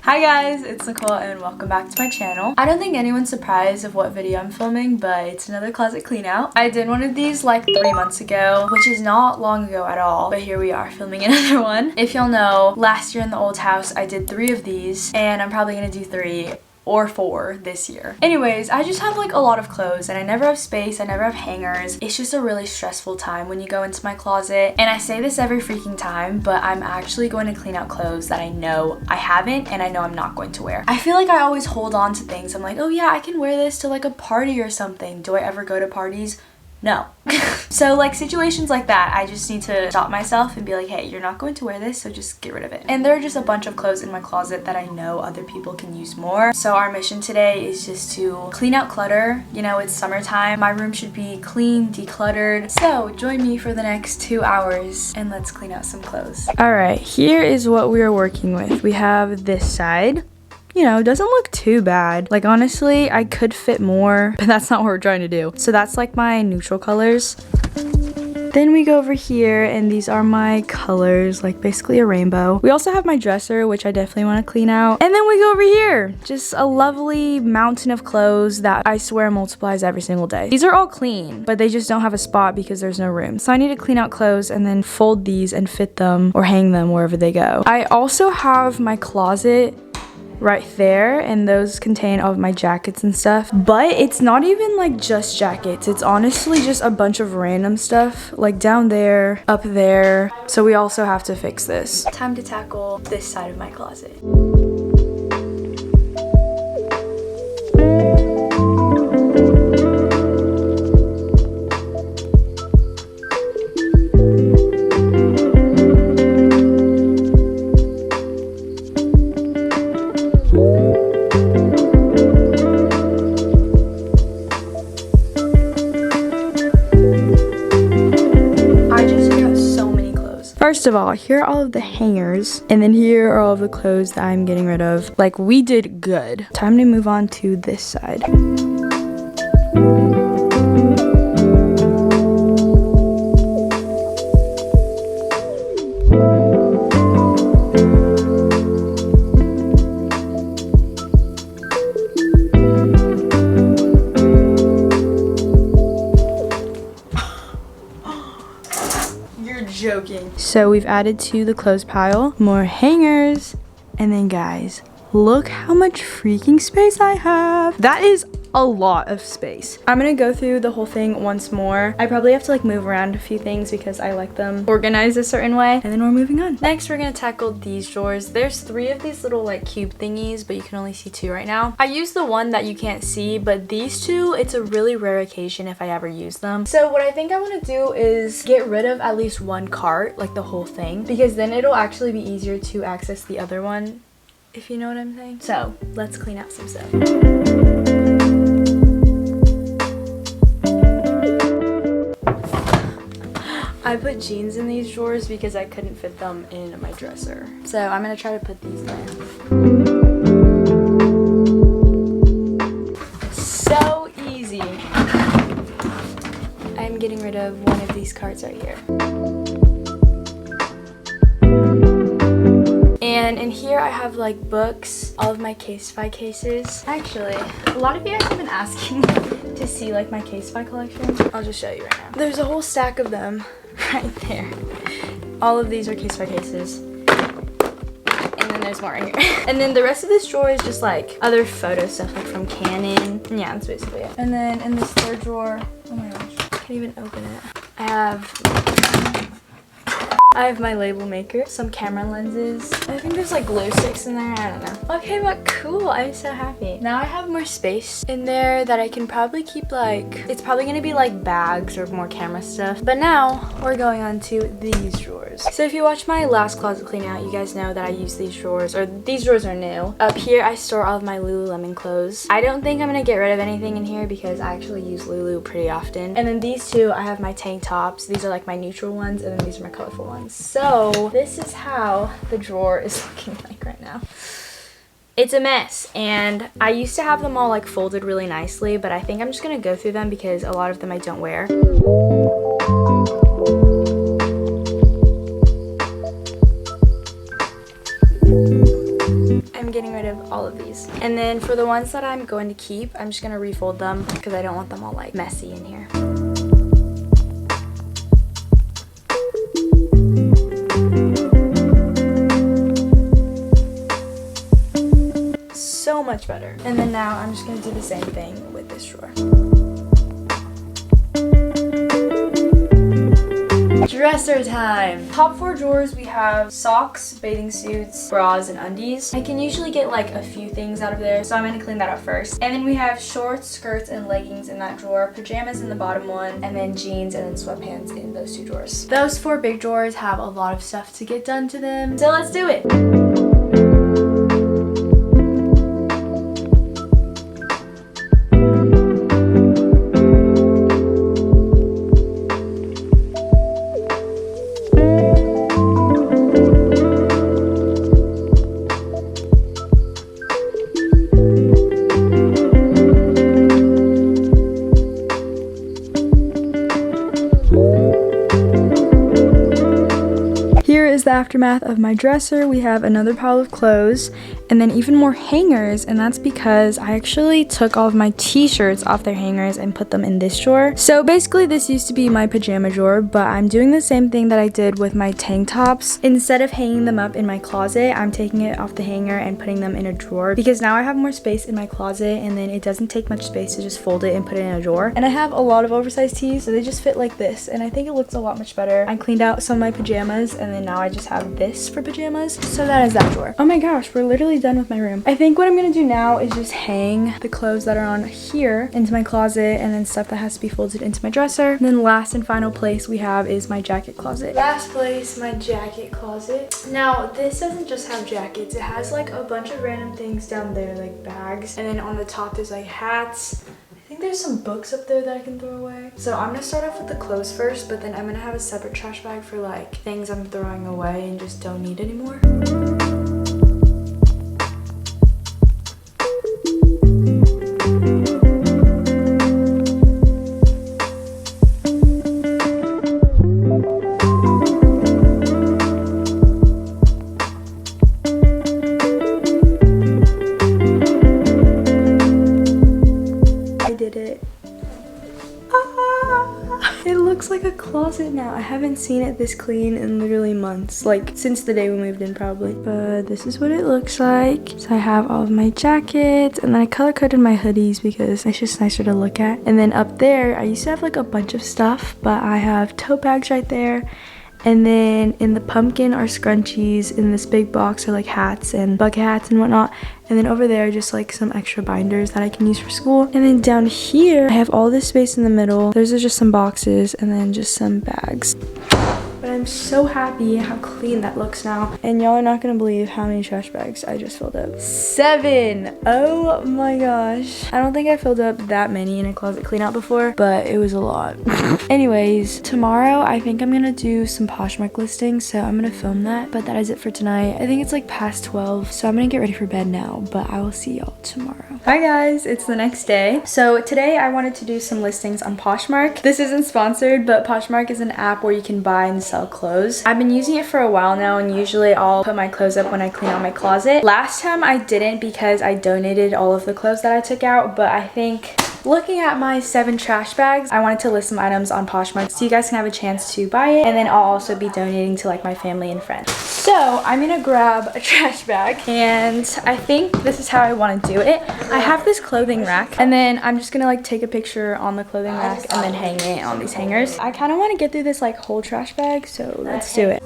Hi guys, it's Nicole and welcome back to my channel. I don't think anyone's surprised of what video I'm filming, but it's another closet clean out. I did one of these like 3 months ago, which is not long ago at all, but here we are filming another one. If y'all know, last year in the old house I did 3 of these and I'm probably gonna do 3 or 4 this year. Anyways, I just have like a lot of clothes and I never have space, I never have hangers. It's just a really stressful time when you go into my closet. And I say this every freaking time, but I'm actually going to clean out clothes that I know I haven't and I know I'm not going to wear. I feel like I always hold on to things. I'm like, oh yeah, I can wear this to like a party or something. Do I ever go to parties? No. So like situations like that, I just need to stop myself and be like, hey, you're not going to wear this, so just get rid of it. And there are just a bunch of clothes in my closet that I know other people can use more. So our mission today is just to clean out clutter. You know, it's summertime. My room should be clean, decluttered. So join me for the next 2 hours and let's clean out some clothes. All right, here is what we are working with. We have this side. You know, it doesn't look too bad. Like honestly, I could fit more, but that's not what we're trying to do. So that's like my neutral colors. Then we go over here and these are my colors, like basically a rainbow. We also have my dresser, which I definitely want to clean out. And then we go over here, just a lovely mountain of clothes that I swear multiplies every single day. These are all clean, but they just don't have a spot because there's no room. So I need to clean out clothes and then fold these and fit them or hang them wherever they go. I also have my closet right there, and those contain all of my jackets and stuff, but it's not even like just jackets. It's honestly just a bunch of random stuff like down there, up there. So we also have to fix this. Time to tackle this side of my closet. First of all, here are all of the hangers, and then here are all of the clothes that I'm getting rid of. Like, we did good. Time to move on to this side. Joking. So we've added to the clothes pile more hangers, and then guys, look how much freaking space I have. That is a lot of space. I'm gonna go through the whole thing once more. I probably have to like move around a few things because I like them organized a certain way, and then we're moving on. Next, we're gonna tackle these drawers. There's 3 of these little like cube thingies, but you can only see 2 right now. I use the one that you can't see, but these 2, it's a really rare occasion if I ever use them. So what I think I want to do is get rid of at least 1 cart, like the whole thing, because then it'll actually be easier to access the other one, if you know what I'm saying. So let's clean out some stuff. I put jeans in these drawers because I couldn't fit them in my dresser. So I'm gonna try to put these there. So easy. I'm getting rid of one of these carts right here. And in here I have like books, all of my Casetify cases. Actually, a lot of you guys have been asking to see like my Casetify collection. I'll just show you right now. There's a whole stack of them right there. All of these are Casetify cases. And then there's more in here. And then the rest of this drawer is just like other photo stuff like from Canon. Yeah, that's basically it. And then in this third drawer, oh my gosh, I can't even open it. I have my label maker, some camera lenses. I think there's like glue sticks in there, I don't know. Okay, but cool, I'm so happy. Now I have more space in there that I can probably keep like, it's probably gonna be like bags or more camera stuff. But now we're going on to these drawers. So if you watch my last closet clean out, you guys know that I use these drawers, or these drawers are new. Up here, I store all of my Lululemon clothes. I don't think I'm gonna get rid of anything in here because I actually use Lulu pretty often. And then these 2, I have my tank tops. These are like my neutral ones, and then these are my colorful ones. So this is how the drawer is looking like right now. It's a mess, and I used to have them all like folded really nicely, but I think I'm just gonna go through them because a lot of them I don't wear. I'm getting rid all of these. And then for the ones that I'm going to keep, I'm just gonna refold them because I don't want them all like messy in here. So much better. And then now I'm just gonna do the same thing with this drawer. Dresser time! Top 4 drawers, we have socks, bathing suits, bras, and undies. I can usually get like a few things out of there, so I'm gonna clean that up first. And then we have shorts, skirts, and leggings in that drawer, pajamas in the bottom one, and then jeans and then sweatpants in those 2 drawers. Those 4 big drawers have a lot of stuff to get done to them, so let's do it! The aftermath of my dresser. We have another pile of clothes and then even more hangers, and that's because I actually took all of my t-shirts off their hangers and put them in this drawer. So basically this used to be my pajama drawer, but I'm doing the same thing that I did with my tank tops. Instead of hanging them up in my closet, I'm taking it off the hanger and putting them in a drawer because now I have more space in my closet, and then it doesn't take much space to just fold it and put it in a drawer. And I have a lot of oversized tees, so they just fit like this, and I think it looks a lot much better. I cleaned out some of my pajamas, and then now I just have this for pajamas. So that is that drawer. Oh my gosh, we're literally done with my room. I think what I'm gonna do now is just hang the clothes that are on here into my closet, and then stuff that has to be folded into my dresser. And then last and final place we have is my jacket closet. Last place, my jacket closet. Now this doesn't just have jackets, it has like a bunch of random things down there like bags, and then on the top there's like hats. I think there's some books up there that I can throw away. So I'm gonna start off with the clothes first, but then I'm gonna have a separate trash bag for like things I'm throwing away and just don't need anymore. Like a closet now. I haven't seen it this clean in literally months, like since the day we moved in probably. But this is what it looks like. So I have all of my jackets, and then I color coded my hoodies because it's just nicer to look at. And then up there I used to have like a bunch of stuff, but I have tote bags right there. And then in the pumpkin are scrunchies. In this big box are like hats and bucket hats and whatnot. And then over there just like some extra binders that I can use for school. And then down here I have all this space in the middle. Those are just some boxes and then just some bags. But I'm so happy how clean that looks now. And y'all are not gonna believe how many trash bags I just filled up. 7! Oh my gosh. I don't think I filled up that many in a closet clean out before, but it was a lot. Anyways, tomorrow I think I'm gonna do some Poshmark listings, so I'm gonna film that. But that is it for tonight. I think it's like past 12, so I'm gonna get ready for bed now, but I will see y'all tomorrow. Hi guys, it's the next day. So today I wanted to do some listings on Poshmark. This isn't sponsored, but Poshmark is an app where you can buy and sell clothes. I've been using it for a while now, and usually I'll put my clothes up when I clean out my closet. Last time I didn't because I donated all of the clothes that I took out, but I think looking at my 7 trash bags, I wanted to list some items on Poshmark so you guys can have a chance to buy it, and then I'll also be donating to like my family and friends. So I'm gonna grab a trash bag, and I think this is how I want to do it. I have this clothing rack, and then I'm just gonna like take a picture on the clothing rack and then hang it on these hangers. I kind of want to get through this like whole trash bag, so let's do it.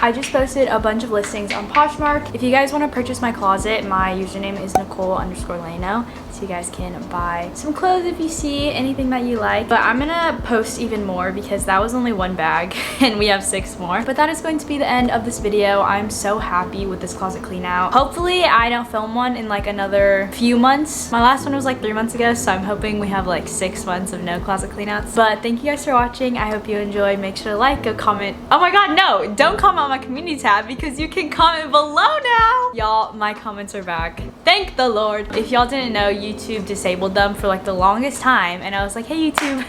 I just posted a bunch of listings on Poshmark. If you guys want to purchase my closet, my username is Nicole_Laeno. So you guys can buy some clothes if you see anything that you like. But I'm gonna post even more because that was only 1 bag and we have 6 more. But that is going to be the end of this video. I'm so happy with this closet clean out. Hopefully I don't film one in like another few months. My last one was like 3 months ago, so I'm hoping we have like 6 months of no closet clean outs. But thank you guys for watching. I hope you enjoyed. Make sure to like, go comment. Oh my god, no! Don't comment on my community tab because you can comment below now. Y'all, my comments are back. Thank the Lord. If y'all didn't know, YouTube disabled them for like the longest time, and I was like, hey YouTube,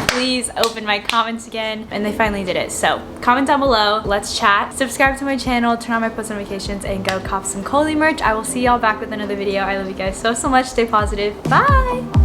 please open my comments again, and they finally did it. So comment down below, let's chat, subscribe to my channel, turn on my post notifications, and go cop some Coley merch. I will see y'all back with another video. I love you guys so much. Stay positive. Bye.